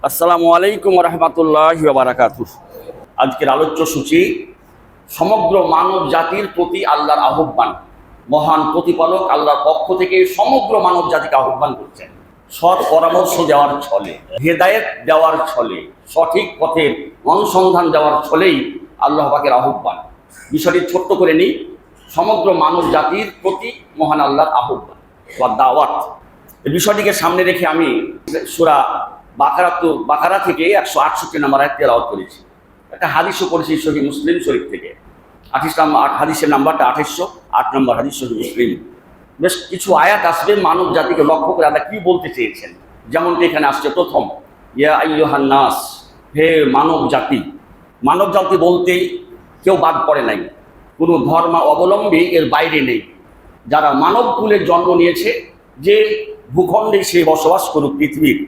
আসসালামু আলাইকুম রহমতুল্লাহি ওয়া বারাকাতুহু। আজকের আলোচ্য সূচি সমগ্র মানব জাতির প্রতি আল্লাহর আহ্বান। মহান প্রতিপালক আল্লাহর পক্ষ থেকে সমগ্র মানব জাতিকে আহ্বান করছেন সৎ পরামর্শ দেওয়ার ছলে, হেদায়েত দেওয়ার ছলে, সঠিক পথের অনুসন্ধান দেওয়ার ছলেই আল্লাহ পাকের আহ্বান। বিষয়টি ছোট্ট করে নিই, সমগ্র মানব জাতির প্রতি মহান আল্লাহর আহ্বান বা দাওয়াত। এই বিষয়টিকে সামনে রেখে আমি সূরা বাকারা থেকে 168 নম্বর আয়াত তেলাওয়াত করেছি। একটা হাদিসও পড়েছি সহিহ মুসলিম শরীফ থেকে। হাদিসের নাম্বারটা 2808 নম্বর হাদিস সহিহ মুসলিম। বেশ কিছু আয়াত আসবে মানব জাতিকে লক্ষ্য করে আল্লাহ কি বলতে চেয়েছেন। যেমনটি এখানে আসছে প্রথম, ইয়া আইয়ুহান নাস, হে মানব জাতি। মানব জাতি বলতে কেউ বাদ পড়ে নাই, কোনো ধর্ম অবলম্বী এর বাইরে নেই। যারা মানব কুলের জন্ম নিয়েছে, যে ভূখণ্ডে সে বসবাস করুক, পৃথিবীর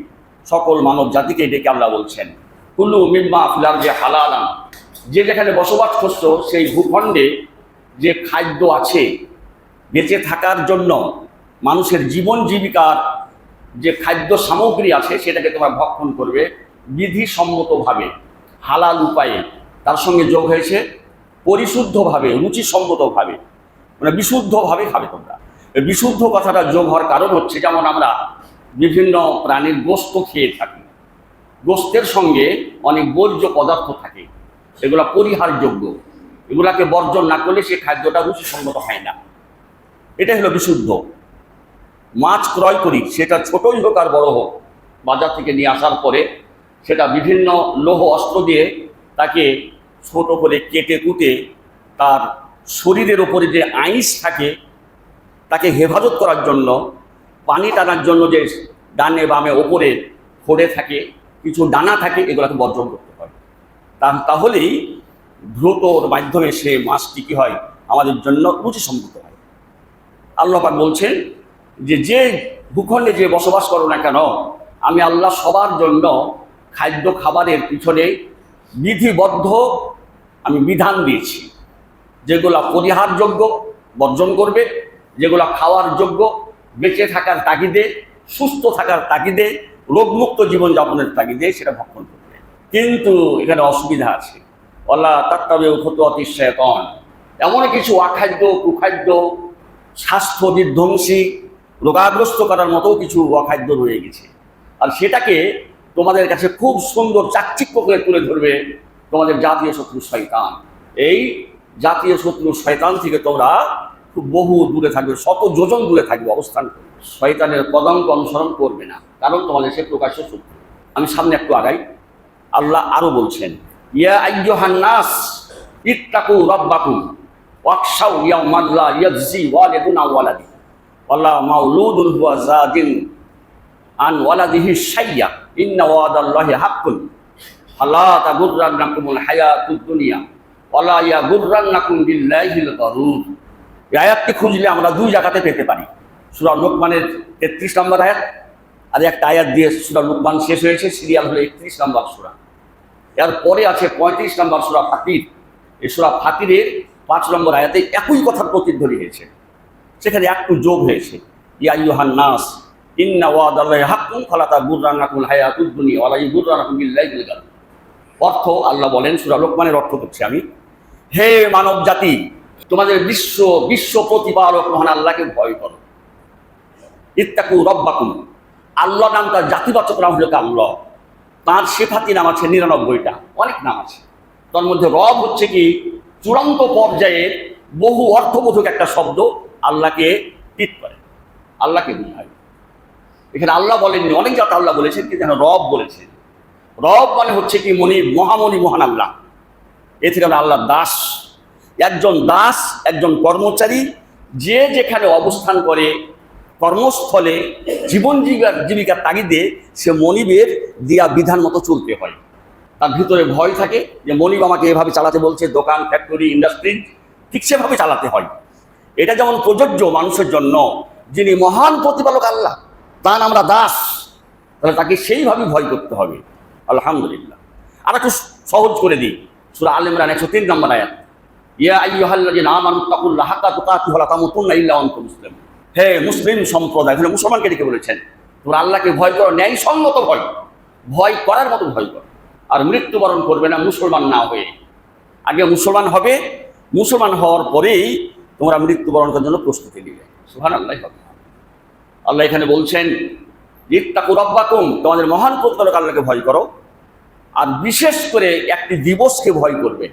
সকল মানব জাতিকে ডেকে আল্লাহ বলছেন কুল্লু মিম্মা ফিল আরদি হালালান, যে যেখানে বসবাস করছো সেই ভূখণ্ডে যে খাদ্য আছে বেঁচে থাকার জন্য, মানুষের জীবন জীবিকার যে খাদ্য সামগ্রী আছে সেটাকে তোমরা ভক্ষণ করবে বিধিসম্মতভাবে, হালাল উপায়ে। তার সঙ্গে যোগ হয়েছে পরিশুদ্ধভাবে, রুচিসম্মতভাবে, মানে বিশুদ্ধভাবে খাবে তোমরা। বিশুদ্ধ কথাটা যোগ হওয়ার কারণ হচ্ছে, যেমন আমরা বিভিন্ন প্রাণীর গোশত খেয়ে থাকি, গোশতের সঙ্গে অনেক বর্জ্য পদার্থ থাকে, এগুলা পরিহারযোগ্য, এগুলাকে বর্জন না করলে সে খাদ্যটা রুচিসম্মত হয় না। এটাই হলো বিশুদ্ধ। মাছ ক্রয় করি, সেটা ছোটই হোক আর বড় হোক, বাজার থেকে নিয়ে আসার পরে সেটা বিভিন্ন লৌহ অস্ত্র দিয়ে তাকে ছোট করে কেটে কুটে তার শরীরের ওপরে যে আইস থাকে তাকে হেফাজত করার জন্য, পানি টানার জন্য যে ডানে বামে ওপরে ফোড়ে থাকে, কিছু ডানা থাকে, এগুলোকে বর্জন করতে হয়। তাহলেই দ্রুতর মাধ্যমে সে মাছটি কী হয়, আমাদের জন্য রুচিসম্মত হয়। আল্লাহ পাক বলছেন যে ভূখণ্ডে যে বসবাস করো না কেন, আমি আল্লাহ সবার জন্য খাদ্য খাবারের পিছনে বিধিবদ্ধ আমি বিধান দিয়েছি। যেগুলো পরিহারযোগ্য বর্জন করবে, যেগুলো খাওয়ার যোগ্য বেঁচে থাকার তাগিদে, সুস্থ থাকার তাগিদে, রোগমুক্ত জীবনযাপনের তাগিদে সেটা ভক্ষণ করবে। কিন্তু এখানে অসুবিধা আছে, আল্লাহ তাত্তাবিউ খুতুওয়াতিশ শায়তান, এমন কিছু অখাদ্য কুখাদ্য, স্বাস্থ্য বিধ্বংসী, রোগাগ্রস্ত করার মতো কিছু অখাদ্য রয়ে গেছে। আর সেটাকে তোমাদের কাছে খুব সুন্দর চাকচিক্য করে তুলে ধরবে তোমাদের জাতীয় শত্রু শয়তান। এই জাতীয় শত্রু শয়তান থেকে তোমরা খুব বহু দূরে থাকবে, শত যোজন দূরে থাকবে অবস্থান করবে। শয়তানের পদাঙ্ক অনুসরণ করবে না, কারণ তোমাদের সে প্রকাশ্য শত্রু। আমি সামনে একটু আগাই, আল্লাহ আরো বলছেন, ইয়া আইয়ুহান নাস ইত্তাকু রাব্বাকুম ওয়াখশাউ ইয়াওমান লা ইয়াজজি ওয়ালিদুন আন ওয়ালাদি ওয়ালা মাউলুদুন হুয়া যাদিন আন ওয়ালাদিহি শাইয়্যা ইন্না ওয়াদাল্লাহি হাক্কুন ফালা তাগুররান্নাকুমুল হায়াতুদ দুনিয়া ওয়ালা ইয়াগুররান্নাকুম বিল্লাহিল গরুর। এই আয়াতটি খুঁজলে আমরা দুই জায়গাতে পেতে পারি। সূরা লুকমানের 33 নম্বর আয়াত, আর একটা আয়াত দিয়ে সূরা লুকমান শেষ হয়েছে, সিরিয়াল হলো 31 নম্বর সূরা। এর পরে আছে 35 নম্বর সূরা ফাতির। এই সূরা ফাতিরের 5 নম্বর আয়াতে একই কথার প্রতিধ্বনি হয়েছে, সেখানে একটু যোগ হয়েছে, ইয়া আইয়ুহান নাস ইন্না ওয়াদাল্লাহি হাক্কুন ফালা তাগুররান্নাকুমুল হায়াতুদ দুনিয়া ওয়ালা ইয়াগুররান্নাকুম বিল্লাহিল গরুর। অর্থ আল্লাহ বলেন, সূরা লুকমানের অর্থ করছি আমি, হে মানব জাতি, তোমাদের বিশ্ব প্রতিপালক মহান আল্লাহকে ভয় করো। ইত্তাকু রাব্বাকুম, আল্লাহ নাম তার জাতিবাচক নাম হলো আল্লাহ, তার সিফাতি নাম আছে 99টা, অনেক নাম আছে। তার মধ্যে রব হচ্ছে কি চূড়ান্ত পর্যায়ে বহু অর্থবোধক একটা শব্দ, আল্লাহকে টিট করে, আল্লাহকে বোঝায়। এখানে আল্লাহ বলেননি, অনেক জাত আল্লাহ বলেছেন, কিন্তু এখানে রব বলেছেন। রব মানে হচ্ছে কি মহামণি মহান আল্লাহ। এ থেকে আমরা আল্লাহ দাস, একজন দাস, একজন কর্মচারী, যে যেখানে অবস্থান করে কর্মস্থলে জীবন জীবিকার তাগিদে সে মনিবের দিয়া বিধান মতো চলতে হয়। তার ভিতরে ভয় থাকে যে মনিব আমাকে এভাবে চালাতে বলছে, দোকান, ফ্যাক্টরি, ইন্ডাস্ট্রি ঠিক সেভাবে চালাতে হয়। এটা যেমন প্রযোজ্য মানুষের জন্য, যিনি মহান প্রতিপালক আল্লাহ, তার আমরা দাস, তাহলে তাকে সেইভাবে ভয় করতে হবে। আলহামদুলিল্লাহ। আর একটু সহজ করে দিই, সূরা আল ইমরান 103 নম্বর আয়াত, ইয়া আইয়ুহাল্লাযীনা আমানু তাকুল্লাহা হাক্কা তুকাতিহি ওয়া লা তামুতুন্না ইল্লা ওয়া আনতুম মুসলিমুন। হে মুসলিম সম্প্রদায়, এখানে মুসলমানকে ডেকে বলেছেন, তোমরা আল্লাহকে ভয় করো, ন্যায়সঙ্গত ভয়, ভয় করার মতো ভয় করো। আর মৃত্যুবরণ করবে না মুসলমান না হয়ে, আগে মুসলমান হবে, মুসলমান হওয়ার পরেই তোমরা মৃত্যুবরণ করার জন্য প্রস্তুতি নিবে। সুবহানাল্লাহ। আল্লাহ এখানে বলছেন ইত্তাকু রাব্বাকুম, তোমাদের মহান প্রতিপালক আল্লাহকে ভয় করো, আর বিশেষ করে একটি দিবসকে ভয় করবে।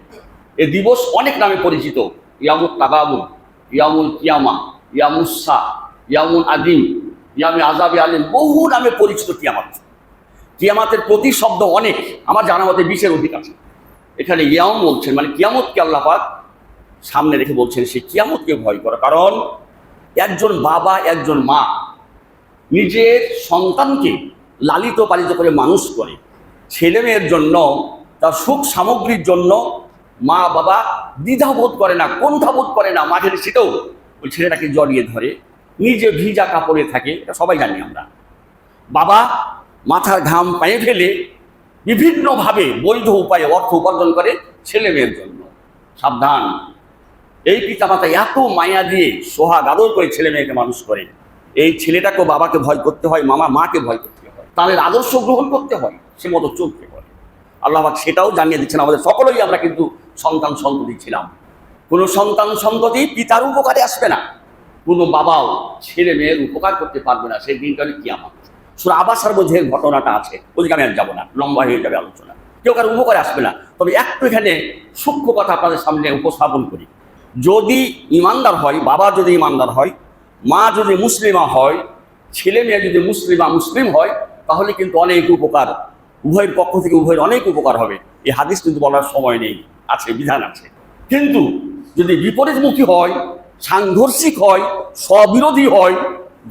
এই দিবস অনেক নামে পরিচিত, ইয়ামুত তাগাবুন, ইয়ামুল কিয়ামা, ইয়ামুসা, ইয়ামুল আদিম, ইয়ামে আজাবে আলিম, বহু নামে পরিচিত কিয়ামত। কিয়ামতের প্রতি শব্দ অনেক, আমার জানা মতে 20-এর অধিক আছে। এখানে ইয়াম বলছেন মানে কিয়ামতকে আল্লাহ পাক সামনে রেখে বলছেন সেই কিয়ামতকে ভয় করো। কারণ একজন বাবা, একজন মা নিজের সন্তানকে লালিত পালিত করে মানুষ করে, ছেলে মেয়ের জন্য, তার সুখ সামগ্রীর জন্য মা বাবা দ্বিধাবোধ করে না, কুণ্ঠাবোধ করে না। মাঝে সেটাও ওই ছেলেটাকে জড়িয়ে ধরে, নিজে ভিজা কাপড়ে থাকে, এটা সবাই জানি আমরা। বাবা মাথার ঘাম পায়ে ফেলে বিভিন্নভাবে বৈধ উপায়ে অর্থ উপার্জন করে ছেলে মেয়ের জন্য। সাবধান, এই পিতামাতা এত মায়া দিয়ে সোহাগ আদর করে ছেলে মেয়েকে মানুষ করে, এই ছেলেটাকেও বাবাকে ভয় করতে হয়, মাকে ভয় করতে হয়, তাদের আদর্শ গ্রহণ করতে হয়, সে মতো চলতে হয়। আল্লাহ পাক সেটাও জানিয়ে দিচ্ছেন আমাদের সকলেই আমরা কিন্তু সন্তান সন্ততি ছিলাম। কোনো সন্তান সন্ততি পিতার উপকারে আসবে না, কোনো বাবাও ছেলে মেয়ের উপকার করতে পারবে না, সেই দিনটা কিয়ামত। সূরা আবাসার মধ্যে ঘটনাটা আছে, ওদিকে আমি আর যাবো না, লম্বা হয়ে যাবে আলোচনা, কেউ কারো উপকারে আসবে না। তবে একটু এখানে সূক্ষ্ম কথা আপনাদের সামনে উপস্থাপন করি। যদি ইমানদার হয়, বাবা যদি ইমানদার হয়, মা যদি মুসলিমা হয়, ছেলে মেয়ে যদি মুসলিম হয়, তাহলে কিন্তু অনেক উপকার, উভয়ের পক্ষ থেকে উভয়ের অনেক উপকার হবে। এই হাদিস কিন্তু বলার সময় নেই, আছে, বিধান আছে। কিন্তু যদি বিপরীতমুখী হয়, সাংঘর্ষিক হয়, স্ববিরোধী হয়,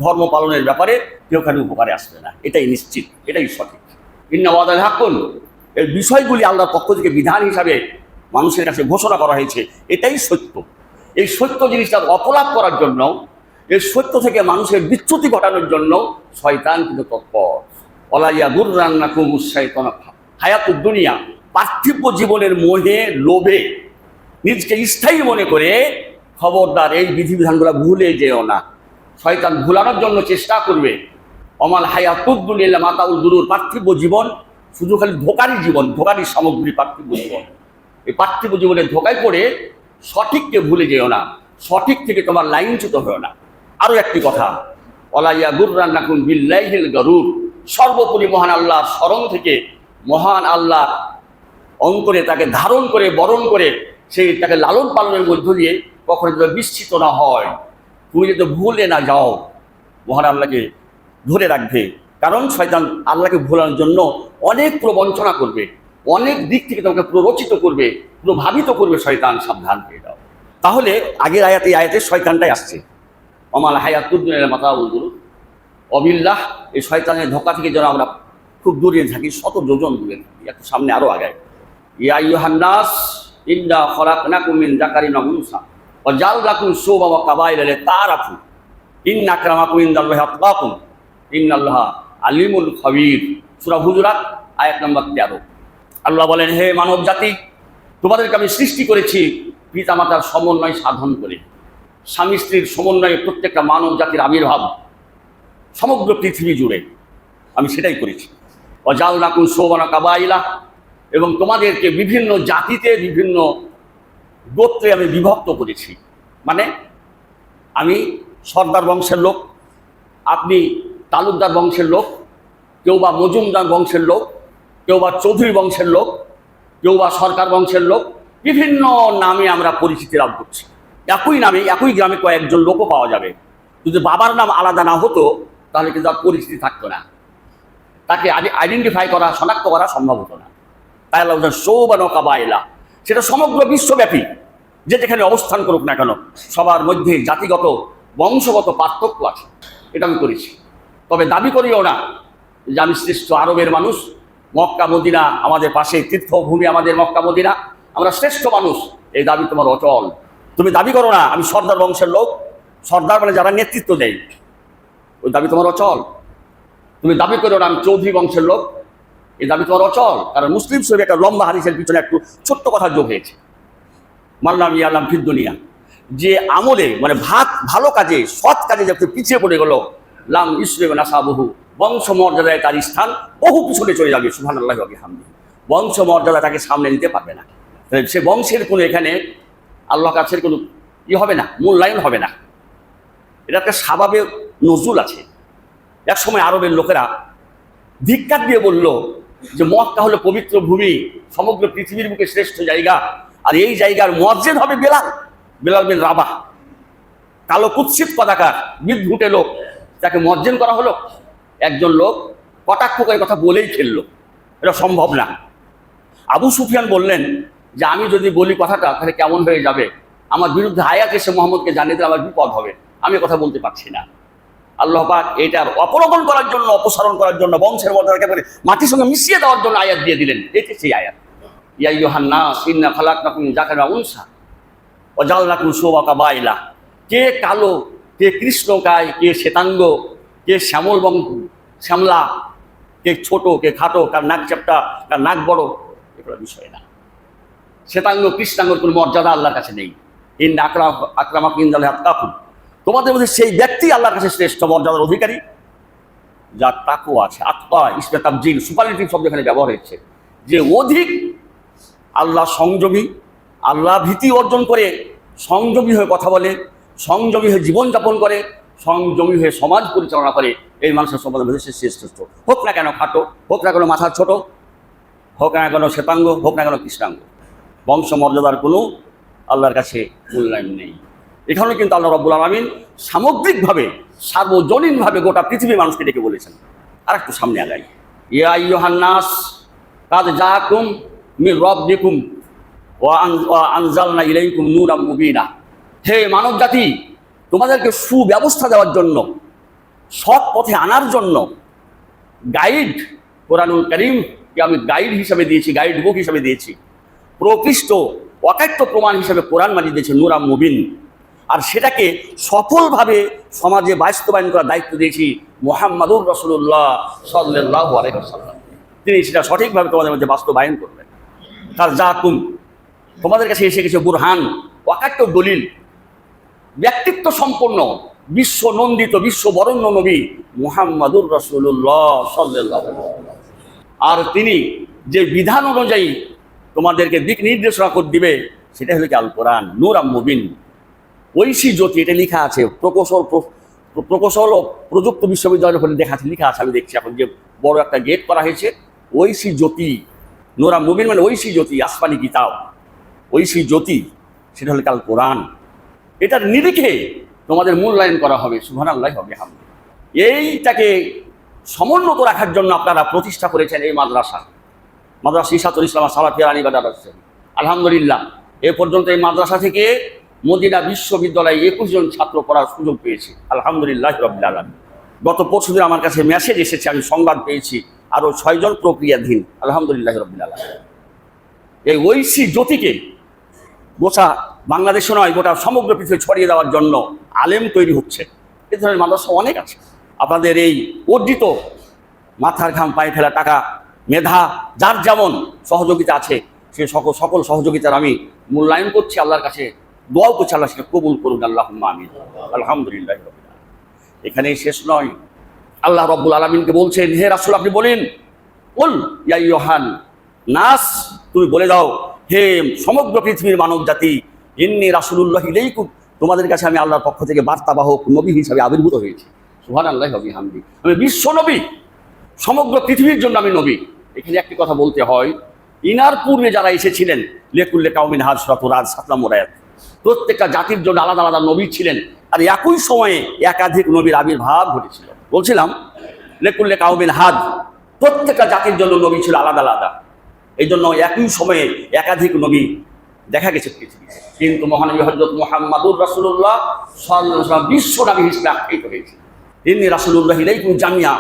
ধর্ম পালনের ব্যাপারে কেউ কারো উপকারে আসবে না, এটাই নিশ্চিত, এটাই সঠিক। ইন্না ওয়াদাল হাক্কুন, এই বিষয়গুলি আল্লাহর পক্ষ থেকে বিধান হিসাবে মানুষের কাছে ঘোষণা করা হয়েছে, এটাই সত্য। এই সত্য জিনিসটা অপলাপ করার জন্য, এই সত্য থেকে মানুষের বিচ্যুতি ঘটানোর জন্য শয়তান কিন্তু তৎপর। ওয়ালা ইয়াগুররান্নাকুমুশ শাইতানু হায়াতুদ দুনিয়া, পার্থিব জীবনের মোহে লোভে নিজকে স্থায়ী মনে করে খবরদার এই বিধিবিধানগুলো ভুলে যেও না। শয়তান ভুলানোর জন্য চেষ্টা করবে। অমাল হায়াতুদ দুনিয়া মাতাউল গুরুর, পার্থিব জীবন শুধু খালি ধোকারই জীবন, ধোকারই সামগ্রী পার্থিব জীবন। এই পার্থিব জীবনের ধোকায় পড়ে সঠিককে ভুলে যেও না, সঠিক থেকে তোমার লাইনচ্যুত হয়েও না। আরও একটি কথা, ওয়ালা ইয়াগুররান্নাকুম বিল্লাহিল গরুর, সর্বোপরি মহান আল্লাহর স্মরণ থেকে, মহান আল্লাহর অন্তরে তাকে ধারণ করে বরণ করে সেই তাকে লালন পালনের মধ্য দিয়ে কখনো যদি বিস্মিত না হয়, তুমি যদি ভুলে না যাও, মহান আল্লাহকে ধরে রাখবে। কারণ শয়তান আল্লাহকে ভোলানোর জন্য অনেক প্রবঞ্চনা করবে, অনেক দিক থেকে তোমাকে প্ররোচিত করবে, প্রভাবিত করবে। শয়তান, সাবধান হয়ে যাও। তাহলে আগের আয়াতে শয়তানটাই আসছে, অমাল হায়াতুদ দুনিয়া মাতাউল গুরুর, অবিল্লাহ, এই শয়তানের ধোঁকা থেকে যেন আমরা খুব দূরে থাকি, শত যোজন দূরে থাকি। একটু সামনে আরো আগায়, ইয়া আইয়ুহান নাস ইন্না খলাকনাকুম মিন যাকারিন ওয়া উনসা ওয়া জাআলনাকুম শুউবান ওয়া কাবাইলা লিতাআরাফু ইন্না আক্রামাকুম ইনদাল্লাহি আতকাকুম ইন্নাল্লাহা আলিমুল খাবীর। সূরা হুজুরাত আয়াত নম্বর 13। আল্লাহ বলেন, হে মানব জাতি, তোমাদেরকে আমি সৃষ্টি করেছি পিতামাতার সমন্বয় সাধন করে, স্বামী স্ত্রীর সমন্বয়ে প্রত্যেকটা মানব জাতির আবির্ভাব সমগ্র পৃথিবী জুড়ে আমি সেটাই করেছি। ওয়াজালনাকুম শুউবান ওয়া কাবাইলা, এবং তোমাদেরকে বিভিন্ন জাতিতে, বিভিন্ন গোত্রে আমি বিভক্ত করেছি। মানে আমি সর্দার বংশের লোক, আপনি তালুকদার বংশের লোক, কেউ বা মজুমদার বংশের লোক, কেউ বা চৌধুরী বংশের লোক, কেউ বা সরকার বংশের লোক, বিভিন্ন নামে আমরা পরিচিতি লাভ করছি। একই নামে একই গ্রামে কয়েকজন লোকও পাওয়া যাবে। যদি বাবার নাম আলাদা না হতো তাহলে কিন্তু আর পরিচিতি থাকতো না, তাকে আইডেন্টিফাই করা, শনাক্ত করা সম্ভব হতো না। তাই আল্লাহ বলছেন শুউবান ওয়া কাবাইলা, সেটা সমগ্র বিশ্বব্যাপী যে যেখানে অবস্থান করুক না কেন, সবার মধ্যে জাতিগত বংশগত পার্থক্য আছে, এটা আমি করেছি। তবে দাবি করিও না যে আমি শ্রেষ্ঠ আরবের মানুষ, মক্কা মদিনা আমাদের পাশে, তীর্থভূমি আমাদের মক্কা মদিনা, আমরা শ্রেষ্ঠ মানুষ, এই দাবি তোমার অচল। তুমি দাবি করো না আমি সর্দার বংশের লোক, সর্দার মানে যারা নেতৃত্ব দেয়, ওই দাবি তোমার অচল। তুমি দাবি করো না আমি চৌধুরী বংশের লোক, এই দাবি তোমার অচল। কারণ মুসলিম শরীফে একটা লম্বা হাদিসের পিছনে একটু ছোট্ট কথা যোগ হয়েছে, মাল্লাম ইয়ালাম ফিদ দুনিয়া, যে আমলে মানে ভালো কাজে, সৎ কাজে যখন পিছিয়ে পড়ে গেল, লাম ইসরিম নাসাবহু বংশমর্যাদায় তার স্থান বহু পিছনে চলে যাবে। সুবহানাল্লাহি ওয়া বিহামদিহি। বংশমর্যাদা তাকে সামনে নিতে পারবে না। সে বংশের কোনো এখানে আল্লাহ কাছের কোনো হবে না, মূল্যায়ন হবে না। এটা একটা স্বভাবের নজুল আছে। এক সময় আরবের লোকেরা ধিক্কার দিয়ে বলল যে মক্কা হলো পবিত্র ভূমি, সমগ্র পৃথিবীর বুকে শ্রেষ্ঠ জায়গা, আর এই জায়গার মুয়াজ্জিন হবে বেলাল, বেলাল বিন রাবাহ। কালো কুৎসিত পতাকার বিদ্ভুটে লোক, তাকে মুয়াজ্জিন করা হলো। একজন লোক কটাক্ষ করে কথা বলেই ফেললো, এটা সম্ভব না। আবু সুফিয়ান বললেন যে আমি যদি বলি কথাটা তাহলে কেমন হয়ে যাবে, আমার বিরুদ্ধে আয়াত এসে মোহাম্মদকে জানিয়ে দিলে আমার বিপদ হবে, আমি কথা বলতে পারছি না। আল্লাহ পাক এটার অপরোপণ করার জন্য, অপসারণ করার জন্য, বংশের মর্যাদাকে মাটির সঙ্গে মিশিয়ে দেওয়ার জন্য আয়াত দিয়ে দিলেন। এটি সেই আয়াত, ইয়া আইয়ুহান নাস ইন্না খালাকনাকুম মিন যাকারিন ওয়া উনসা ওয়া জাআলনাকুম শুউআবান ওয়া কাবাইলা। কে কালো, কে কৃষ্ণকায়, কে শ্বেতাঙ্গ, কে শ্যামল শ্যামলা, কে ছোট, কে খাটো, কার নাক চ্যাপ্টা, কার নাক বড়, এগুলো বিষয় না। শ্বেতাঙ্গ কৃষ্ণাঙ্গর কোনো মর্যাদা আল্লাহর কাছে নেই। ইন্না আকরামাকুম ইনদাল্লাহি আতকাকুম। তোমাদের মধ্যে সেই ব্যক্তি আল্লাহর কাছে শ্রেষ্ঠ মর্যাদার অধিকারী যার তাকওয়া আছে। আতকা ইসমে তাবজিল, সুপারলেটিভ শব্দ এখানে ব্যবহার হয়েছে, যে অধিক আল্লাহ সংযমী, আল্লাহ ভীতি অর্জন করে সংযমী হয়ে কথা বলে, সংযমী হয়ে জীবনযাপন করে, সংযমী হয়ে সমাজ পরিচালনা করে, এই মানুষের সমাজের মধ্যে সে শ্রেষ্ঠ। হোক না কেন খাটো, হোক না কেন মাথা ছোট, হোক না কেন শ্বেতাঙ্গ, হোক না কেন কৃষ্ণাঙ্গ, বংশমর্যাদার কোনো আল্লাহর কাছে মূল্যায়ন নেই। এখানেও কিন্তু আল্লাহ রাব্বুল আলামিন সামগ্রিকভাবে, সার্বজনীনভাবে গোটা পৃথিবীর মানুষকে ডেকে বলেছেন। আর একটু সামনে আগাই, ইয়া আইয়ুহান নাস কাদ জাআকুম মির রাব্বিকুম ওয়া আনজালনা ইলাইকুম নূরাম মুবিনা। হে মানব জাতি, তোমাদেরকে সুব্যবস্থা দেওয়ার জন্য, সৎ পথে আনার জন্য গাইড, কোরআনুল কারীমকে আমি গাইড হিসাবে দিয়েছি, গাইড বুক হিসাবে দিয়েছি, প্রকৃষ্ট অকাট্য প্রমাণ হিসাবে কোরআন মাজিদ দিয়েছে নূরাম মুবিন। আর সেটাকে সফলভাবে সমাজে বাস্তবায়ন করার দায়িত্ব দিয়েছি মুহাম্মাদুর রাসূলুল্লাহ সাল্লাল্লাহু আলাইহি ওয়াসাল্লাম। তিনি সেটা সঠিকভাবে তোমাদের মধ্যে বাস্তবায়ন করবেন। কাল জাকুম, তোমাদের কাছে এসে গেছে বুরহান, অকাট্য দলিল, ব্যক্তিত্ব সম্পন্ন, বিশ্ব নন্দিত, বিশ্ব বরেণ্য নবী মুহাম্মাদুর রাসূলুল্লাহ সাল্লাল্লাহু আলাইহি ওয়াসাল্লাম। আর তিনি যে বিধান অনুযায়ী তোমাদেরকে দিক নির্দেশনা করে দিবে সেটা হলো কি আল কোরআন, নূরাম মুবিন, ঐশী জ্যোতি। এটা লেখা আছে প্রকৌশল ও প্রযুক্তি বিশ্ববিদ্যালয়ের ওখানে লেখা আছে, আমি দেখছি এখন যে বড় একটা গেট করা হয়েছে, ঐশী জ্যোতি, নূরাম মুবিন মানে ঐশী জ্যোতি, আসমানি কিতাব, ঐশী জ্যোতি, সেটা হলো কাল কোরআন। এটার নিরিখে তোমাদের মূল্যায়ন করা হবে। সুবহানাল্লাহি ওয়া বিহামদিহি। এইটাকে সমুন্নত রাখার জন্য আপনারা প্রতিষ্ঠা করেছেন এই মাদ্রাসা ইসাতুল ইসলাম সালাফিয়া আলিবাদ আসছেন। আলহামদুলিল্লাহ, এ পর্যন্ত এই মাদ্রাসা থেকে মদিনা বিশ্ববিদ্যালয়ে 21 জন ছাত্র পড়ার সুযোগ পেয়েছি। আলহামদুলিল্লাহ রাব্বিল আলামিন। গত পরশুদিন আমার কাছে মেসেজ এসেছে, আমি সংবাদ পেয়েছি আরও 6 জন প্রক্রিয়াধীন। আলহামদুলিল্লাহ রাব্বিল আলামিন। এই ঐশী জ্যোতিকে গোটা বাংলাদেশে নয়, গোটা সমগ্র পৃথিবী ছড়িয়ে দেওয়ার জন্য আলেম তৈরি হচ্ছে। এ ধরনের মাদ্রাসা অনেক আছে। আপনাদের এই অর্জিত মাথার ঘাম পায়ে ফেলা টাকা, মেধা, যার যেমন সহযোগিতা আছে, সে সকল সহযোগিতার আমি মূল্যায়ন করছি, আল্লাহর কাছে দোয়াও করছি, আল্লাহ সেটা কবুল করুন, আল্লাহুম্মা আমিন। আলহামদুলিল্লাহ। এখানেই শেষ নয়, আল্লাহ রাব্বুল আলামিনকে বলছেন, হে রাসূল আপনি বলেন, কুল ইয়া আইয়ুহান নাস, তুমি বলে দাও হে সমগ্র পৃথিবীর মানব জাতি, ইন্নী রাসূলুল্লাহি ইলাইকুম, তোমাদের কাছে আমি আল্লাহর পক্ষ থেকে বার্তাবাহক নবী হিসাবে আবির্ভূত হয়েছি। সুবহানাল্লাহি ওয়া বিহামদিহি। আমি বিশ্ব নবী, সমগ্র পৃথিবীর জন্য আমি নবী। এখানে একটি কথা বলতে হয়, ইনার পূর্বে যারা এসেছিলেন, লেকুল্লে কাউমিন হাদ সূরা রাদ 7 নম্বর আয়াত, প্রত্যেকটা জাতির জন্য আলাদা আলাদা নবী ছিলেন, আর একই সময়ে একাধিক নবীর আবির্ভাব ঘটেছিল। বলছিলাম লেকুল্লে কাউমিন হাদ, প্রত্যেকটা জাতির জন্য নবী ছিল আলাদা আলাদা, এই জন্য একই সময়ে একাধিক নবী দেখা গেছে পৃথিবীতে। কিন্তু মহানবী হযরত মুহাম্মাদুর রাসূলুল্লাহ সাল্লাল্লাহু আলাইহি ওয়াসাল্লাম বিশ্ব নবী হিসেবে আখ্যায়িত হয়েছে। ইন্নী রাসূলুল্লাহি ইলাইকুম জামিয়া,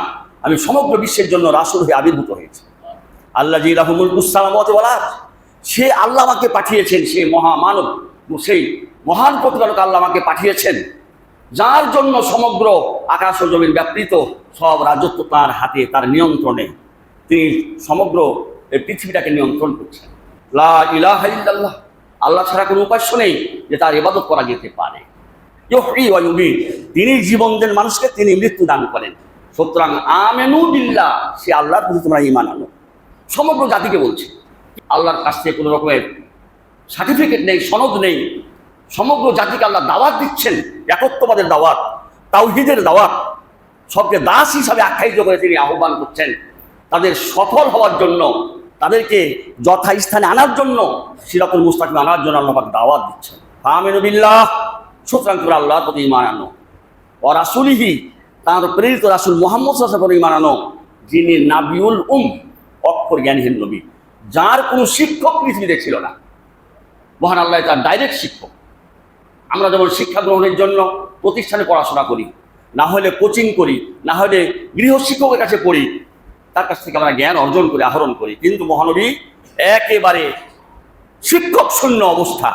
আমি সমগ্র বিশ্বের জন্য রাসূল হয়ে আবির্ভূত হয়েছি। আল্লাযী লাহু মুলকুস সামাওয়াতি ওয়াল আরদ, সে আল্লাহ আমাকে পাঠিয়েছেন, সেই মহামানব, সেই মহান প্রতিপালক আল্লাহ আমাকে পাঠিয়েছেন, যার জন্য সমগ্র আকাশ ও জমিন ব্যাপৃত সব রাজত্ব তার হাতে, তার নিয়ন্ত্রণে। তিনি সমগ্র এই পৃথিবীটাকে নিয়ন্ত্রণ করছেন। লা ইলাহা ইল্লাল্লাহ, আল্লাহ ছাড়া কোনো উপাস্য নেই যে তার ইবাদত করা যেতে পারে। ইউহয়ী ওয়া ইউমীত, তিনি জীবন দেন মানুষকে, তিনি মৃত্যু দান করেন। সুতরাং আমেনু বিল্লাহ, সে আল্লাহর প্রতি তোমরা ঈমান আনো। সমগ্র জাতিকে বলছে, আল্লাহর কাছ থেকে কোনো রকমের সার্টিফিকেট নেই, সনদ নেই। সমগ্র জাতিকে আল্লাহ দাওয়াত দিচ্ছেন, একত্ববাদের দাওয়াত, তাওহীদের দাওয়াত। সবকে দাস হিসাবে আখ্যায়িত করে তিনি আহ্বান করছেন তাদের সফল হওয়ার জন্য, তাদেরকে যথাস্থানে আনার জন্য, সিরাতুল মুস্তাকিম আনার জন্য আল্লাহ পাক দাওয়াত দিচ্ছেন। আমিনু বিল্লাহ, সুতরাং তোমরা আল্লাহর প্রতি ঈমান আনো। ও রাসূলিহি, তার প্রেরিত রাসূল মুহাম্মদ সাল্লাল্লাহু আলাইহি ওয়াসাল্লাম ঈমান আনো, যিনি নাবিউল অক্ষর জ্ঞানহীন নবী, যার কোনো শিক্ষক পৃথিবীতে ছিল না। মহান আল্লাহ তার ডাইরেক্ট শিক্ষক। আমরা যেমন শিক্ষা গ্রহণের জন্য প্রতিষ্ঠানে পড়াশোনা করি, না হলে কোচিং করি, না হলে গৃহশিক্ষকের কাছে পড়ি, তার কাছ থেকে আমরা জ্ঞান অর্জন করে আহরণ করি। কিন্তু মহানবী একেবারে শিক্ষক শূন্য অবস্থা,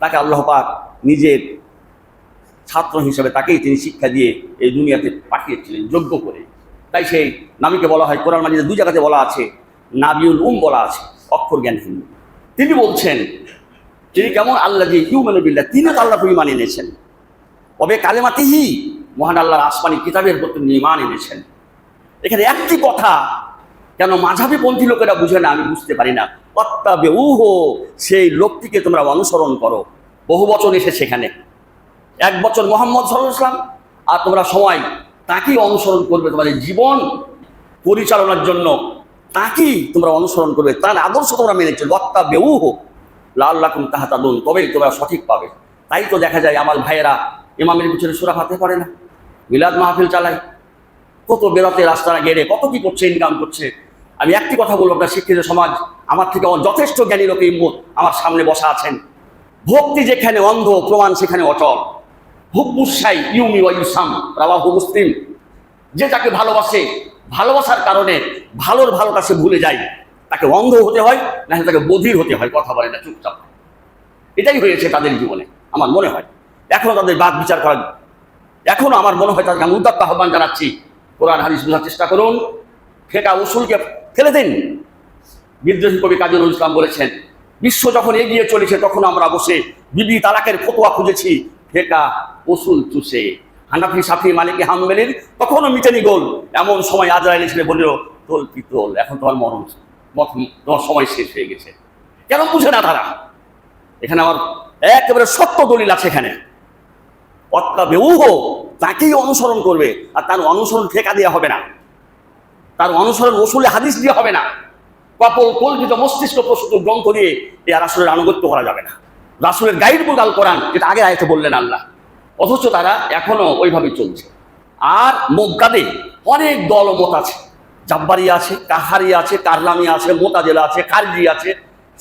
তাকে আল্লাহ পাক নিজের ছাত্র হিসেবে তাকেই তিনি শিক্ষা দিয়ে এই দুনিয়াতে পাঠিয়েছিলেন যোগ্য করে। তাই সেই নাবিকে বলা হয়, কোরআন মাজিদে দুই জায়গাতে বলা আছে নাবিউল বলা আছে, অক্ষর জ্ঞানহীন। তিনি বলছেন তিনি কেমন, আল্লাহ যে ইউমিনু বিল্লাহ, তিনি তো আল্লাহ ঈমান এনেছেন। তবে কালেমাতিহি, মহান আল্লাহর আসমানি কিতাবের প্রতি ঈমান এনেছেন। এখানে একটি কথা কেন মাঝাবী পন্থী লোকেরা বুঝে না, আমি বুঝতে পারি না। ওয়াত্তাবিউহু, সেই লোকটিকে তোমরা অনুসরণ করো। বহু বচন এসে সেখানে, এক বচন মুহাম্মদ সাল্লাল্লাহু আলাইহি ওয়াসাল্লাম, আর তোমরা সবাই তাকেই অনুসরণ করবে। তোমাদের জীবন পরিচালনার জন্য তাকেই তোমরা অনুসরণ করবে, তার আদর্শ তোমরা মেনে চলবে। ওয়াত্তাবিউহু লাআল্লাকুম তাহতাদুন, তবেই তোমরা সঠিক পাবে। তাই তো দেখা যায় আমার ভাইয়েরা ইমামের পিছনে সূরা ফাতিহা পড়ে না, মিলাদ মাহফিল চালায়, কত বেরোতে রাস্তা গেড়ে কত কি করছে, ইনকাম করছে। আমি একটি কথা বলবো, আপনার শিক্ষিত সমাজ, আমার থেকে যথেষ্ট জ্ঞানী লোক আমার সামনে বসা আছেন। ভক্তি যেখানে অন্ধ, প্রমাণ সেখানে অচল। হুব্বুসাই ইউমি ওয়া ইউসাম, রাওয়াহু মুসলিম। যে তাকে ভালোবাসে, ভালোবাসার কারণে ভালোর কাছে ভুলে যায়, তাকে অন্ধ হতে হয়, না হলে তাকে বধির হতে হয়, কথা বলে না, চুপচাপ। এটাই হয়েছে তাদের জীবনে আমার মনে হয়। এখনো তাদের বাদ বিচার করা, এখনো আমার মনে হয় তাদেরকে আমি উদাত্ত আহ্বান জানাচ্ছি, কোরআন হাদিস বোঝার চেষ্টা করুন, ফেকা উসুলকে ফেলে দিন। বিদ্রোহী কবি কাজী নজরুল ইসলাম বলেছেন, বিশ্ব যখন এগিয়ে চলেছে তখন আমরা বসে বিবি তালাকের ফতোয়া খুঁজেছি, ফেকা উসুল চুষে। হানাফি, শাফি, মালিকি, হাম্বলির তখনও মিটেনি গোল। এমন সময় আজরাইল এসে বলল, তোল পিতল, এখন তোমার তোমার সময় শেষ হয়ে গেছে। কেন বুঝে না তারা? এখানে আমার একেবারে সত্য দলিল আছে। এখানে ওয়াত্তাবিউহু, তাকেই অনুসরণ করবে। আর তার অনুসরণ ফেকা দেওয়া হবে না, তার অনুসরণ উসুলে হাদিস দিয়ে হবে না, কল্পিত মস্তিষ্ক প্রস্তুত গ্রন্থ দিয়ে এই রাসূলের আনুগত্য করা যাবে না। রাসূলের গাইড বুক আল কোরআন, যেটা আগে আয়াতে বললেন আল্লাহ, অথচ তারা এখনো ওইভাবে চলছে। আর মুবতাদি অনেক দল ও মত আছে, জাব্বারি আছে, কাহারি আছে, কারলামি আছে, মোতাজিলা আছে, খারজি আছে,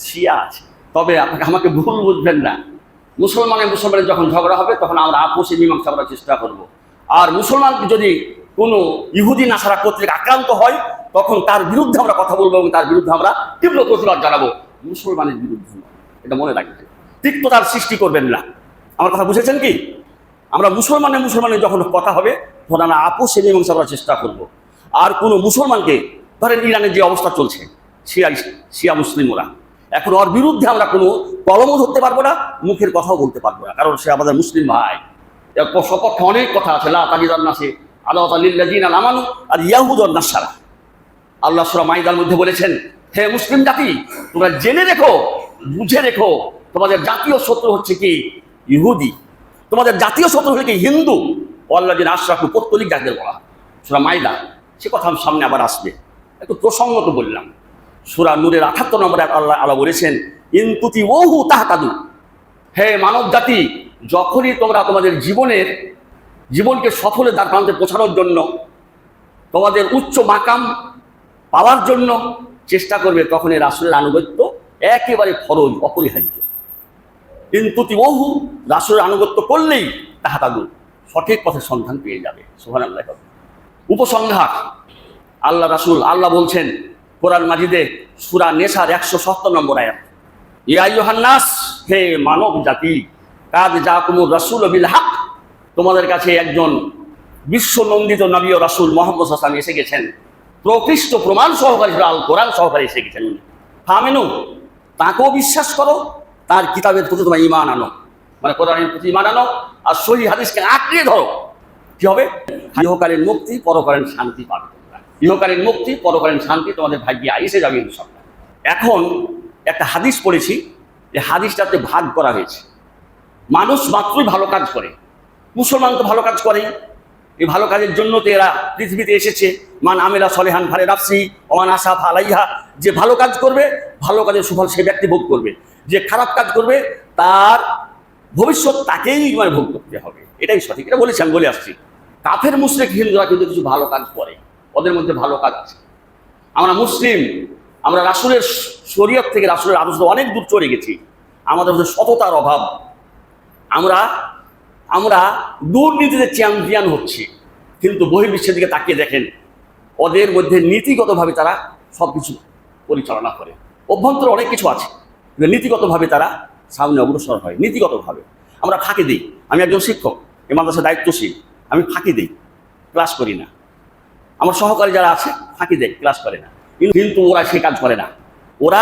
শিয়া আছে। তবে আমাকে ভুল বুঝবেন না, মুসলমানের যখন ঝগড়া হবে তখন আমরা আপোষে মীমাংসা করার চেষ্টা করব। আর মুসলমান যদি কোনো ইহুদি নাসারা কর্তৃক আক্রান্ত হয় তখন তার বিরুদ্ধে আমরা কথা বলবো এবং তার বিরুদ্ধে আমরা তীব্র প্রতিবাদ জানাবো, মুসলমানের বিরুদ্ধে। এটা মনে রাখবেন, তিক্ততার সৃষ্টি করবেন না। আমার কথা বুঝেছেন কি? আমরা মুসলমানের যখন কথা হবে তখন আমরা আপোষে মীমাংসা করার চেষ্টা করব। আর কোনো মুসলমানকে, ধরেন ইরানের যে অবস্থা চলছে, শিয়া মুসলিম ওরা, এখন ওর বিরুদ্ধে আমরা কোনো কলমও ধরতে পারবো না, মুখের কথাও বলতে পারবো না, কারণ সে আমাদের মুসলিম ভাই। সপক্ষে অনেক কথা আছে, লা তাজিদান নাসে আল্লাহ লিল্লাযিনা আমানু আর ইয়াহুদুন নাসারা। আল্লাহ সূরা মাইদার মধ্যে বলেছেন, হে মুসলিম জাতি, তোমরা জেনে রেখো, বুঝে রেখো, তোমাদের জাতীয় শত্রু হচ্ছে কি ইহুদি, তোমাদের জাতীয় শত্রু হচ্ছে কি হিন্দু। আল্লাযিনা আশরাকু, পৌত্তলিক জাতিদের বলা, সূরা মাইদা। সে কথা সামনে আবার আসবে, একটু প্রসঙ্গত বললাম। সূরা নূরের ৭৮ নম্বরে আল্লাহ বলেছেন, ইন তুতিউহু তাহতাদু, হে মানব জাতি, যখনই তোমরা তোমাদের জীবনকে সফলের দ্বার প্রান্তে পৌঁছানোর জন্য, তোমাদের উচ্চ মাকাম পাওয়ার জন্য চেষ্টা করবে, তখন এই রাসূলের আনুগত্য একেবারে ফরজ, অপরিহার্য। ইন তুতিউহু, রাসূলের আনুগত্য করলেই তাহতাদু, সঠিক পথের সন্ধান পেয়ে যাবে। সুবহানাল্লাহ। উপসংহার, আল্লাহ বলছেন কোরআন মাজিদে সূরা নেসার ১৭০ নম্বর আয়াত, ইয়া আইয়ুহান নাস, হে মানব জাতি, কাদ জাকুমুর রাসূলু বিল হক, তোমাদের কাছে একজন বিশ্বনন্দিত নবী ও রাসূল মুহাম্মদ সাল্লাল্লাহু আলাইহি ওয়াসাল্লাম এসে গেছেন, প্রকৃষ্ট প্রমাণ সহকারী আল কোরআন সহকারী এসে গেছেন। ফামেনু, তাকেও বিশ্বাস করো, তার কিতাবের প্রতি তোমার ঈমান আনো, মানে কোরআনের প্রতি ঈমান আনো, আর সহিহ হাদিসকে আঁকড়ে ধরো। কি হবে? ইহকালীন মুক্তি, পরকালীন শান্তি পাবে তোমরা। ইহকালীন মুক্তি, পরকালীন শান্তি তোমাদের ভাগ্যে এসে যাবে ইনশাআল্লাহ। এখন একটা হাদিস পড়েছি, যে হাদিসটাতে ভাগ করা হয়েছে। মানুষ মাত্রই ভালো কাজ করে, মুসলমান তো ভালো কাজ করেই। এই ভালো কাজের জন্য তো এরা পৃথিবীতে এসেছে। মান আমিলা সলেহান ফালে নাফসি ওমান আসাফ আলাইহা, যে ভালো কাজ করবে ভালো কাজের সুফল সে ব্যক্তি ভোগ করবে, যে খারাপ কাজ করবে তার ভবিষ্যৎ তাকেই ভোগ করতে হবে। এটাই সঠিক, এটা বলেছি, আমি বলে আসছি। কাফের মুশরিক হিন্দুরা কিন্তু কিছু ভালো কাজ করে, ওদের মধ্যে ভালো কাজ আছে। আমরা মুসলিম, আমরা রাসূলের শরীয়ত থেকে, রাসূলের আদর্শ অনেক দূর চলে গেছি। আমাদের মধ্যে সততার অভাব। আমরা দুর্নীতিতে চ্যাম্পিয়ন হচ্ছি, কিন্তু বহির্বিশ্বের দিকে তাকিয়ে দেখেন, ওদের মধ্যে নীতিগতভাবে তারা সব কিছু পরিচালনা করে। অভ্যন্তরে অনেক কিছু আছে, কিন্তু নীতিগতভাবে তারা সামনে অগ্রসর হয়। নীতিগতভাবে আমরা ফাঁকি দিই। আমি একজন শিক্ষক, এই মাদ্রাসার দায়িত্বশীল, আমি ফাঁকি দিই, ক্লাস করি না। আমার সহকারী যারা আছে ফাঁকি দেয়, ক্লাস করে না। কিন্তু ওরা সেই কাজ করে না, ওরা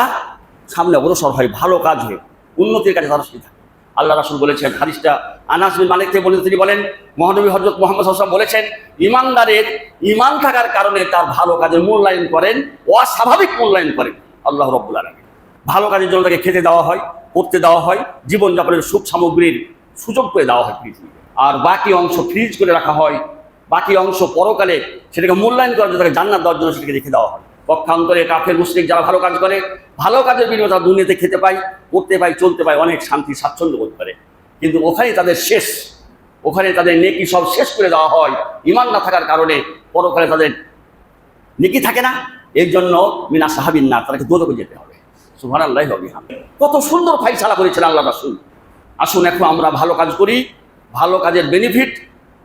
সামনে অগ্রসর হয়, ভালো কাজ হয়ে উন্নতির কাজে তারা থাকে। আল্লাহ রাসূল বলেছেন, হাদিসটা আনাস বিন মালিক থেকে বলেন, তিনি বলেন মহানবী হযরত মুহাম্মদ সাল্লাল্লাহু আলাইহি ওয়াসাল্লাম বলেছেন, ইমানদারের ইমান থাকার কারণে তার ভালো কাজের মূল্যায়ন করেন, অস্বাভাবিক মূল্যায়ন করেন আল্লাহ রাব্বুল আলামিন। ভালো কাজের জন্য তাকে খেতে দেওয়া হয়, পড়তে দেওয়া হয়, জীবনযাপনের সুখ সামগ্রীর সুযোগ করে দেওয়া হয় পৃথিবীতে। আর বাকি অংশ ফ্রিজ করে রাখা হয়, বাকি অংশ পরকালে সেটাকে মূল্যায়ন করার জন্য, তাকে জান্নাত দেওয়ার জন্য সেটাকে রেখে দেওয়া হয়। পক্ষান্তরে কাফের মুশরিক যারা ভালো কাজ করে, ভালো কাজের বিনিময়ে তারা দুনিয়াতে খেতে পায়, পড়তে পায়, চলতে পায়, অনেক শান্তি স্বাচ্ছন্দ্য বোধ করে। কিন্তু ওখানেই তাদের শেষ, ওখানে তাদের নেকি সব শেষ করে দেওয়া হয়। ঈমান না থাকার কারণে পরকালে তাদের নেকি থাকে না, এর জন্য মিনা সাহাবিন না, তাদেরকে দোজখে যেতে হবে। সুবহানাল্লাহি ওয়া বিহামদিহি। কত সুন্দর ফায়সালা করেছেন আল্লাহ রাসূল। আসুন এখন আমরা ভালো কাজ করি, ভালো কাজের বেনিফিট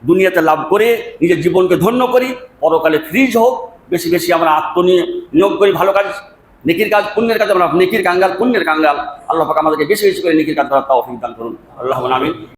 দুনিয়াতে লাভ করে নিজের জীবনকে ধন্য করি, পরকালে ফ্রিজ হোক। বেশি বেশি আমরা আত্মনিয়োগ করি ভালো কাজ, নেকির কাজ, পুণ্যের কাজ। আমরা নেকির কাঙ্গাল, পুণ্যের কাঙ্গাল। আল্লাহ পাক আমাদেরকে বেশি বেশি করে নেকির কাজ করার তৌফিক দান করুন। আল্লাহুম্মা আমিন।